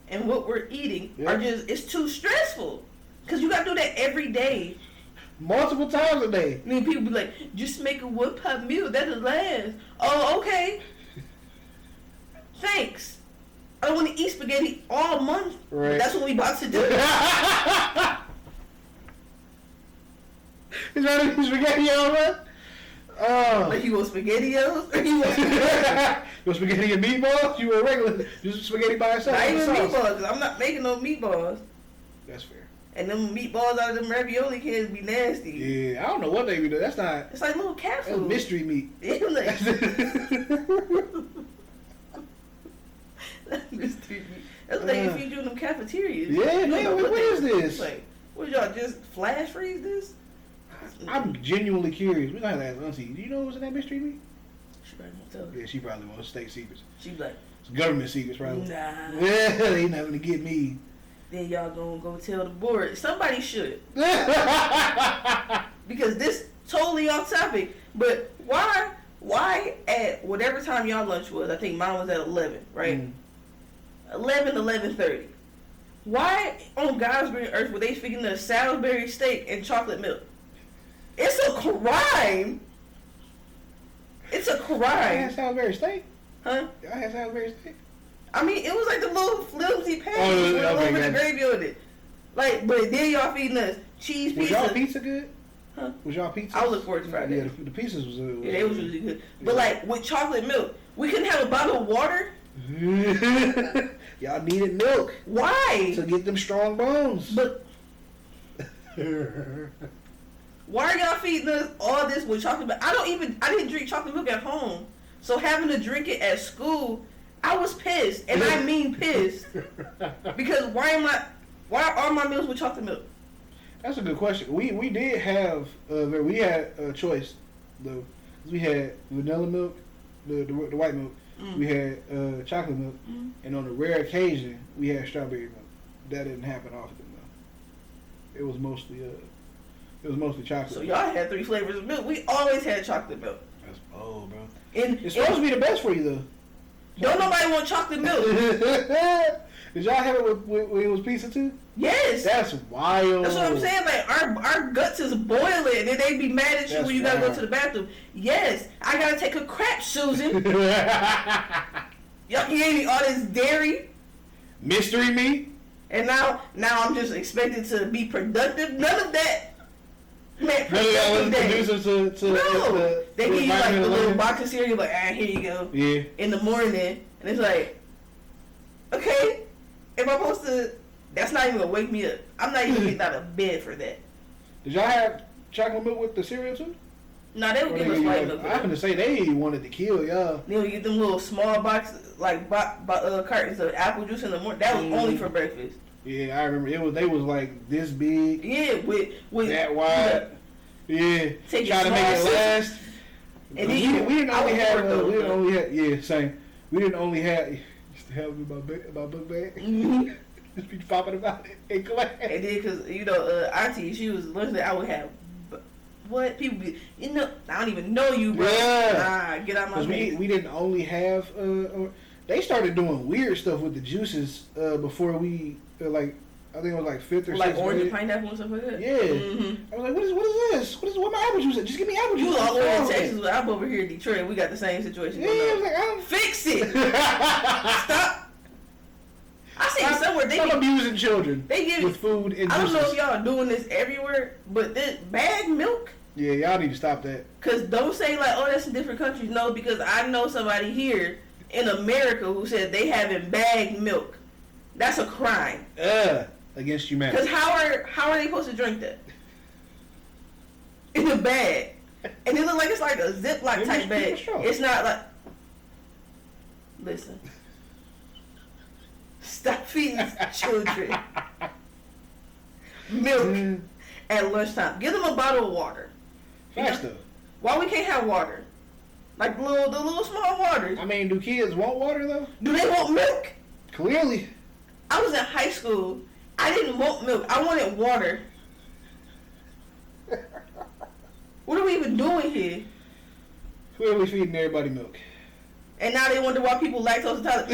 and what we're eating are just, it's too stressful. Because you got to do that every day. Multiple times a day. I mean, people be like, just make a one-pot meal. That'll last. Oh, okay. Thanks. I don't want to eat spaghetti all month. Right. That's what we about to do. Is that a spaghetti all right? Oh. Like, you want SpaghettiOs? Or you want spaghetti? You want spaghetti and meatballs? You want regular, just spaghetti by itself? Not even Sauce. meatballs, 'cause I'm not making no meatballs. That's fair. And them meatballs out of them ravioli cans be nasty. Yeah, I don't know what they be doing. That's not. It's like little cat That's food. mystery meat. Ew, like, mystery meat. That's what they feed you in them cafeterias. Yeah, You man, know what is this? Like, what y'all just flash freeze this? I'm genuinely curious. We're gonna have to ask Auntie. Do you know what's in that mystery meat? She probably won't tell us. Yeah, she probably won't. State secrets. She be like, It's government secrets, probably. nah. Yeah, they not gonna get me. Then y'all gonna go tell the board. Somebody should. Because this totally off topic. But why at whatever time y'all lunch was, I think mine was at 11, right? 11:30. Why on God's green earth were they feeding us Salisbury steak and chocolate milk? It's a crime. It's a I crime. had Salisbury steak. Huh? I had Salisbury steak. I mean, it was like the little flimsy package Oh, with a okay, little bit of gotcha. gravy on it. Like, but then y'all feeding us cheese Was y'all pizza. pizza good? Huh? Was y'all pizza? I look forward to Friday. Yeah, the pizzas was. Yeah, they was really good. But like with chocolate milk, we couldn't have a bottle of water. Y'all needed milk Why? to get them strong bones. But why are y'all feeding us all this with chocolate milk? I didn't drink chocolate milk at home. So having to drink it at school, I was pissed. And I mean pissed. Because why are all my meals with chocolate milk? That's a good question. We did have we had a choice though. We had vanilla milk, the white milk, we had chocolate milk, and on a rare occasion we had strawberry milk. That didn't happen often though. It was mostly chocolate. So y'all had 3 flavors of milk. We always had chocolate milk. That's bold, bro. It's supposed to be the best for you though. Don't nobody want chocolate milk. Did y'all have it when it was pizza too? Yes. That's wild. That's what I'm saying. Like our guts is boiling, and they be mad at you when you gotta go to the bathroom. Yes, I gotta take a crap, Susan. Y'all gave me all this dairy, mystery meat, and now I'm just expected to be productive. None of that. Man, was conducive to no. They give you like the little box of cereal, like here you go. Yeah. In the morning, and it's like, okay, am I supposed to? That's not even gonna wake me up. I'm not even getting out of bed for that. Did y'all have chocolate milk with the cereal too? No, they would give us white milk. I'm gonna say they wanted to kill y'all. They would get them little small boxes, like cartons of apple juice in the morning. That was only for breakfast. Yeah, I remember. They was like this big. Yeah, with that wide. Yeah, trying to make it last. And we didn't only have. Yeah, same. We didn't only have. Used to have me my book bag. Just be popping about it in class. And then, cause Auntie, she was listening. I would have. What people be? I don't even know you, bro. Yeah. Nah, get out my face. We didn't only have. They started doing weird stuff with the juices before we like. I think it was like 5th or 6th like orange grade. and pineapple and stuff like that. Yeah. I was like, what is this? What my apple juice at? Just give me apple juice. You all over in Texas, but I'm over here in Detroit. We got the same situation. Yeah, I was like, I don't fix it. Stop. I see somewhere they stop abusing children. They give with food and I don't juices. know if y'all are doing this everywhere, but this bag milk. Yeah, y'all need to stop that. Cause don't say like, oh, that's in different countries. No, because I know somebody here in America who said they having bagged milk. That's a crime. Against humanity. Because how are they supposed to drink that? In a bag. And it looks like it's like a Ziploc type bag. It's not like... Listen. Stop feeding children milk at lunchtime. Give them a bottle of water. Facts though. Why we can't have water? Like the little small waters. I mean, do kids want water though? Do they want milk? Clearly. I was in high school. I didn't want milk. I wanted water. What are we even doing here? Clearly feeding everybody milk. And now they wonder why people lactose intolerant.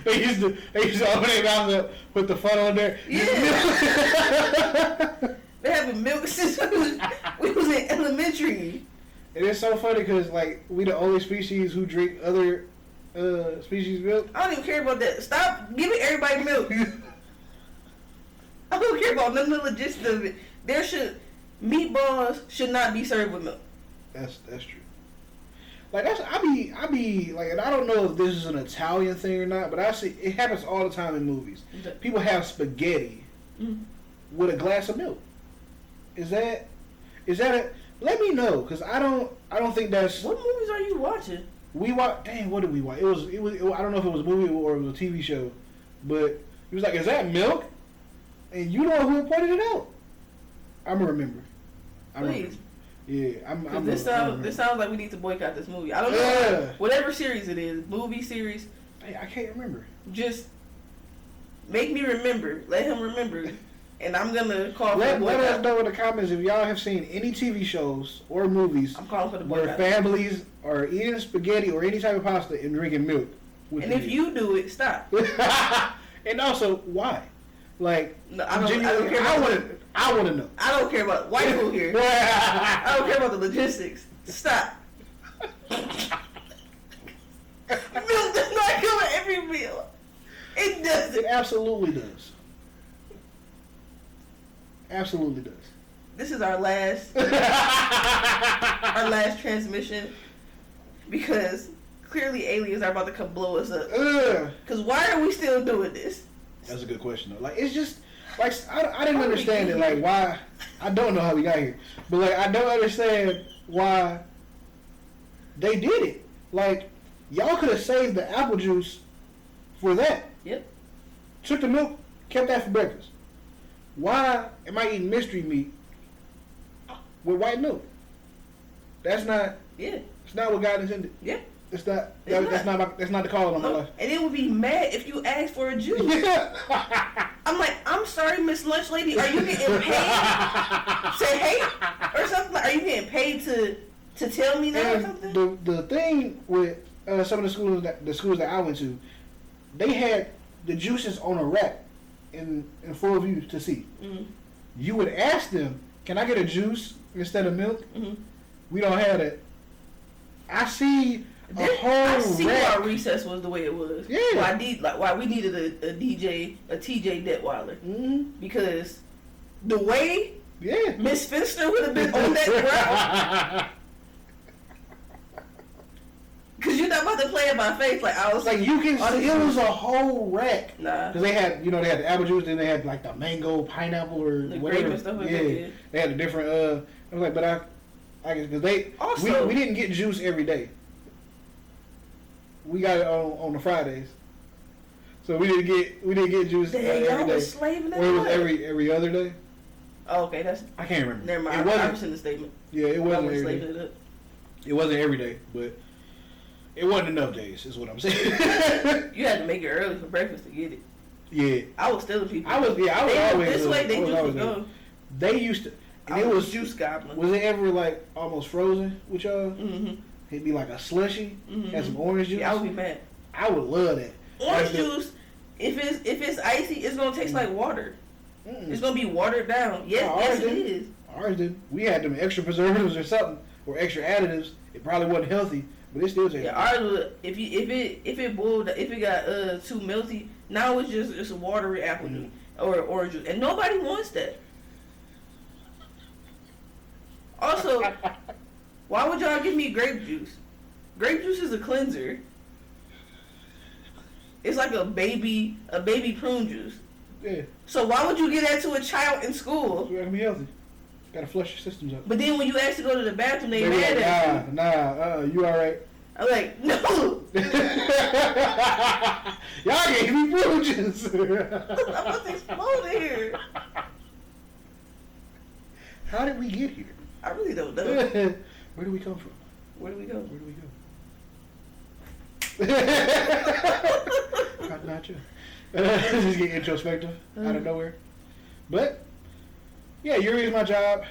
They used to open their mouth up, put the funnel in there. Yeah. They having milk since we was in elementary. And it's so funny because like we the only species who drink other species milk. I don't even care about that. Stop giving everybody milk. I don't care about none of the logistics of it. Meatballs should not be served with milk. That's true. Like I be like, and I don't know if this is an Italian thing or not, but I see it happens all the time in movies. People have spaghetti with a glass of milk. Is that it? Let me know, cause I don't think that's. What movies are you watching? We watch. Dang, what did we watch? It was. I don't know if it was a movie or it was a TV show, but he was like, "Is that milk?" And you know who pointed it out? I'm gonna remember. Please. Yeah, this sounds like we need to boycott this movie. I don't know. Whatever series it is, movie series. Hey, I can't remember. Just make me remember. Let him remember. And I'm gonna call for the boycott. Let us know in the comments if y'all have seen any TV shows or movies I'm calling for the boycott. where families are eating spaghetti or any type of pasta and drinking milk. And if you do it, stop. And also, why? Like, no, I don't care. I want to know. I don't care about white people here. I don't care about the logistics. Stop. Milk does not come with every meal. It doesn't. It absolutely does. Absolutely does. This is our last transmission because clearly aliens are about to come blow us up. Because why are we still doing this? That's a good question though. Like, it's just like I didn't understand it. Like, why? I don't know how we got here, but like I don't understand why they did it. Like, y'all could have saved the apple juice for that. Yep. Took the milk, kept that for breakfast. Why am I eating mystery meat with white milk? That's not. Yeah. It's not what God intended. Yeah. It's not. It's That's not the calling on my life. And it would be mad if you asked for a juice. I'm like, I'm sorry, Miss Lunch Lady. Are you getting paid to hate or something? Like, are you getting paid to tell me that or something? The thing with some of the schools that I went to, they had the juices on a rack in full view to see. Mm-hmm. You would ask them, "Can I get a juice instead of milk?" Mm-hmm. We don't have that. I see a whole I see rack. why recess was the way it was. Yeah. Why we needed a TJ Detweiler. Mm-hmm. Because the way Yeah. Miss Finster would have been on that ground. Cause you're not about to play in my face like I was Like you can see, it was a whole rack. Nah. Cause they had, they had the apple juice, then they had like the mango, pineapple, or The whatever. grape and stuff like yeah. that. Yeah. They had a different. I was like, but I guess because they Also, we didn't get juice every day. We got it on the Fridays, so we didn't get juice every y'all day. was slaving that Or it was much? every other day. Oh, okay, that's I can't remember. never mind. It I wasn't. was in the statement. Yeah, it I wasn't was every slaving day. it up. It wasn't every day, but it wasn't enough days. Is what I'm saying. You had to make it early for breakfast to get it. Yeah, I was stealing people. I was They always this way. They I was just always was there. gone. They used to. And I it was juice goblin. Was it ever like almost frozen with y'all? Mm-hmm. It'd be like a slushy, Mm-hmm. had some orange juice. Yeah, I would be mad. I would love that. Orange Like juice, if it's icy, it's gonna taste like water. Mm-mm. It's gonna be watered down. Yes, No, yes, ours it didn't. is. Ours did. We had them extra preservatives or something, or extra additives. It probably wasn't healthy, but it still tasted. Yeah, ours was, if it boiled, if it got too melty, now it's just a watery apple juice or orange juice, and nobody wants that. Also, why would y'all give me grape juice? Grape juice is a cleanser. It's like a baby prune juice. Yeah, So why would you give that to a child in school? you gotta be healthy. Gotta flush your systems up. But then when you ask to go to the bathroom, they They be mad like, at you. nah, you all right? I'm like, no. Y'all gave me blue juice. I'm about to explode here. How did we get here? I really don't know. Where do we come from? Where do we go? Where do we go? Not you. Just get introspective out of nowhere. But yeah, Yuri is my job.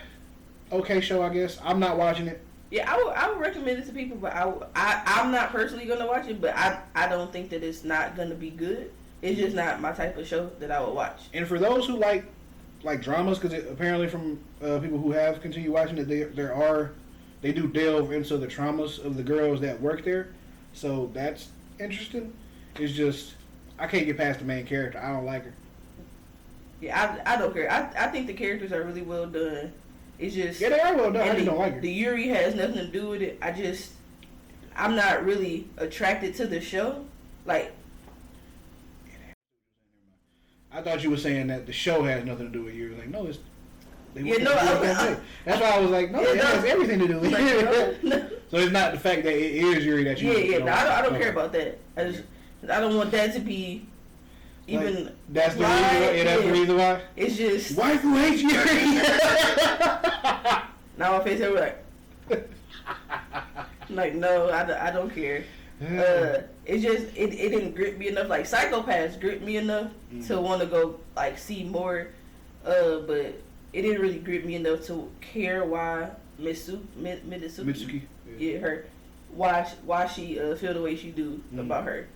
Okay show, I guess. I'm not watching it. Yeah, I would recommend it to people, but I'm not personally gonna watch it. But I don't think that it's not gonna be good. It's just not my type of show that I would watch. And for those who like dramas, because apparently from people who have continued watching it, they do delve into the traumas of the girls that work there. So that's interesting. It's just I can't get past the main character. I don't like her. Yeah, I don't care. I think the characters are really well done. It's just Yeah, they are well done. I and just don't like her. The Yuri has nothing to do with it. I'm not really attracted to the show. Like, I thought you were saying that the show has nothing to do with you. Like, no, it's. That's why I was like, no, it has everything to do with you. no. So it's not the fact that it is Yuri that you. Yeah. No, I don't okay. care about that. I don't want that to be even. Like, that's the reason. Yeah, that's the reason why. It's just. Wife who hates Yuri. Now my face over like. Like no, I don't care. It just it didn't grip me enough. Like Psychopaths gripped me enough to want to go like see more. But it didn't really grip me enough to care why Mitsuki, yeah, her, why she feel the way she do about her.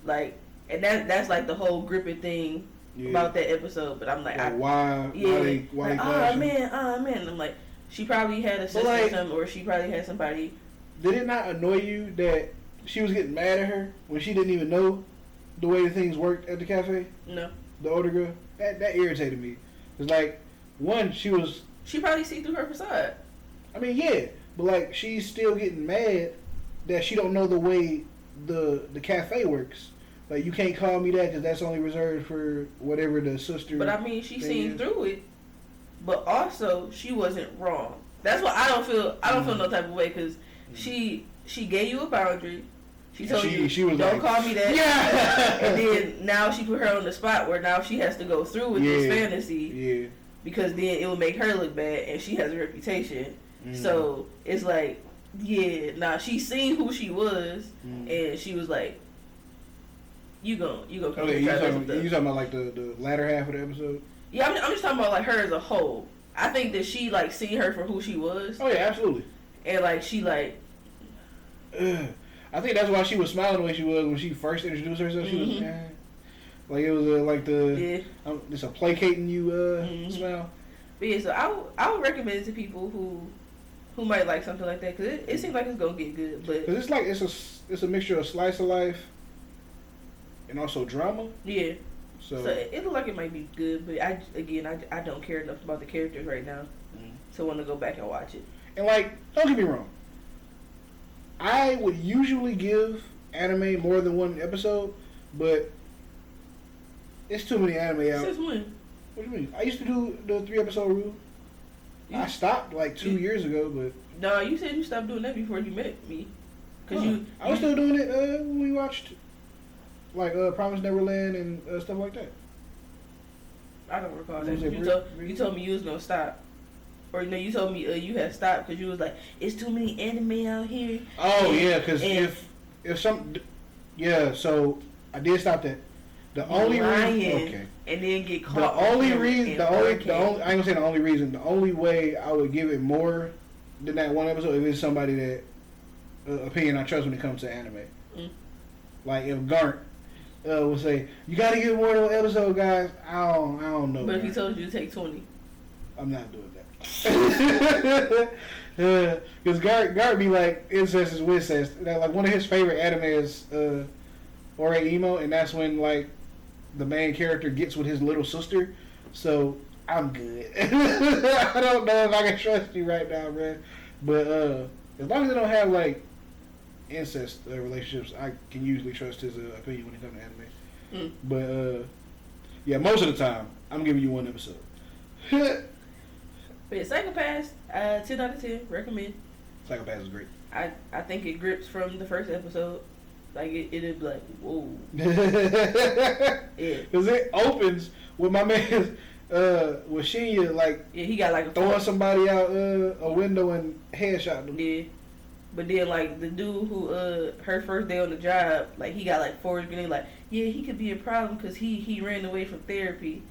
Like, and that's like the whole gripping thing about that episode. But I'm like, why they like, oh man. And I'm like, she probably had a sister or something, or she probably had somebody. Did it not annoy you that she was getting mad at her when she didn't even know the way things worked at the cafe? No. The older girl? That irritated me. It's like, one, she probably see through her facade. I mean, yeah, but like she's still getting mad that she don't know the way the cafe works. Like, you can't call me that because that's only reserved for whatever the sister. But I mean, she seen through it. But also, she wasn't wrong. That's why I don't feel no type of way because she gave you a boundary. She told you, she was don't call me that. Yeah. And then now she put her on the spot where now she has to go through with this fantasy. Yeah. Because then it will make her look bad and she has a reputation. So it's like, Yeah, nah, she seen who she was, and she was like, "You go come Okay, here." you talking about like the latter half of the episode? Yeah, I'm just talking about like her as a whole. I think that she like seen her for who she was. Oh yeah, absolutely. And like she like. I think that's why she was smiling the way she was when she first introduced herself. She was like it was like the it's a placating you smile. But yeah, so I would recommend it to people who might like something like that because it seems like it's gonna get good. But cause it's like it's a mixture of slice of life and also drama. Yeah. So it looks like it might be good, but I don't care enough about the characters right now to want to go back and watch it. And like, don't get me wrong, I would usually give anime more than one episode, but it's too many anime out. Since when? What do you mean? I used to do the 3-episode rule. I stopped like 2 years ago, but no, you said you stopped doing that before you met me. Cause I was still doing it when we watched like Promised Neverland and stuff like that. I don't recall that. You told me you was gonna stop, or no, you told me you had stopped because you was like, it's too many anime out here. Oh yeah, because if some so I did stop that. The only reason, and then get caught. The only reason, I ain't gonna say the only reason. The only way I would give it more than that one episode if it's somebody that opinion I trust when it comes to anime. Like if Garnt would say, "You got to give more than one episode, guys." I don't know. But if he told you to take 20, I'm not doing that. Because Garnt be like incest is incest. Like one of his favorite anime is Ore Emo, and that's when like the main character gets with his little sister. So I'm good. I don't know if I can trust you right now, man. But as long as they don't have like incest relationships, I can usually trust his opinion when it comes to anime. But yeah, most of the time I'm giving you one episode. But yeah, Psychopaths, 10 out of 10, recommend. Psychopaths is great. I think it grips from the first episode. Like it'd be like, whoa. Yeah. Because it opens with my man with Shinya like he got like throwing somebody out a window and headshot them. Yeah. But then like the dude who her first day on the job, like he got like forged and like, yeah, he could be a problem because he ran away from therapy.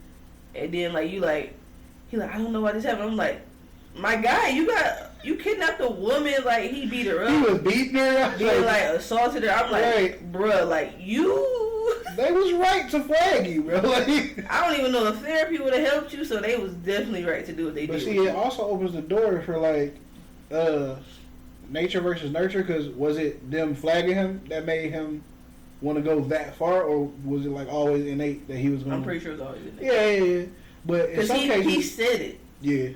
And then like he like I don't know why this happened. I'm like, my guy, you kidnapped a woman, like he beat her up. He was beating her up. He like assaulted her. I'm like, right. Bruh, like you. They was right to flag you, bro. Like, I don't even know if therapy would have helped you, so they was definitely right to do what they did. But see, it also opens the door for like nature versus nurture. Because was it them flagging him that made him want to go that far, or was it like always innate that he was going? I'm pretty sure it was always innate. Yeah. But in some cases, he said it. Yeah.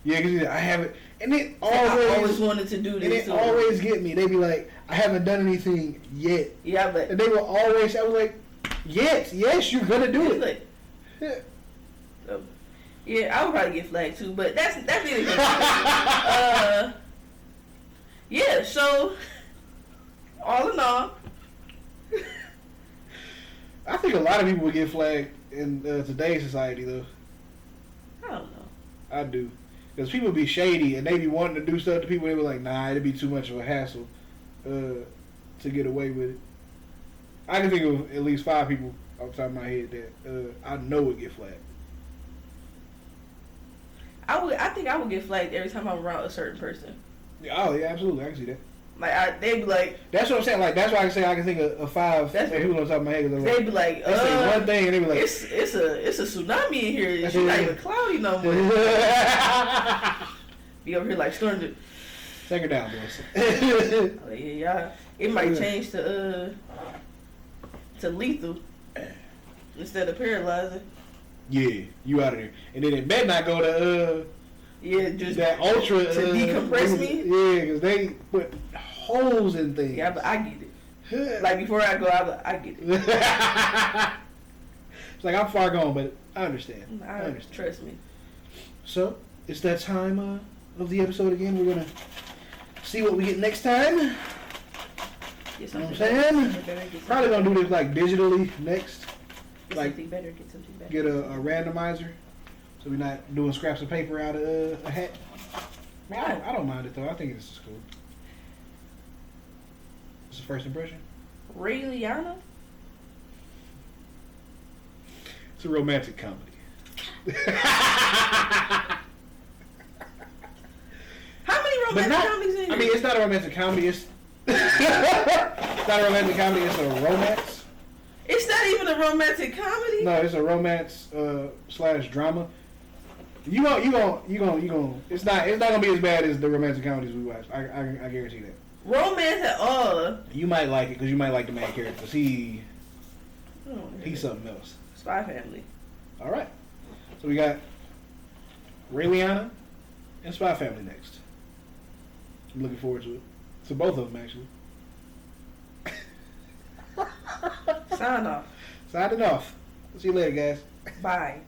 Yeah, because I haven't, and it I always wanted to do this. And it always get me. They be like, I haven't done anything yet. Yeah, but and they will always. I was like, yes, you're gonna do it. Like, yeah, I would probably get flagged too, but that's neither here. Yeah. So, all in all, I think a lot of people would get flagged in today's society, though. I don't know. I do. Because people be shady and they be wanting to do stuff to people. They be like, nah, it'd be too much of a hassle to get away with it. I can think of at least 5 people off the top of my head that I know would get flagged. I think I would get flagged every time I'm around a certain person. Oh yeah, absolutely. I can see that. Like they'd be like. That's what I'm saying. Like that's why I can say I can think of 5 people on top of my head. They'd be like, they say one thing and they be like, it's a tsunami in here. It's not even cloudy no more. Be over here like stormed it. Take her down, boys. Yeah, it might change to lethal instead of paralyzing. Yeah, you out of there. And then it better not go to just that ultra to decompress me. Yeah, because they put holes in things. Yeah, but I get it. Like before I go, I get it. It's like I'm far gone, but I understand. I understand. Trust me. So it's that time of the episode again. We're gonna see what we get next time. You know what I'm saying? Probably gonna do this like digitally next. Get something better. Get something better. Get a randomizer, so we're not doing scraps of paper out of a hat. I don't mind it though. I think this is cool. What's the first impression? Ray Liotta? It's a romantic comedy. How many romantic comedies in here? I mean, it's not a romantic comedy. It's it's not a romantic comedy. It's a romance. It's not even a romantic comedy. No, it's a romance slash drama. You gonna. It's not gonna be as bad as the romantic comedies we watch. I guarantee that. Romance at all. You might like it because you might like the main character. Cause he's something else. Spy Family. All right. So we got Ray Liotta and Spy Family next. I'm looking forward to it. To both of them actually. Sign off. Signing off. See you later, guys. Bye.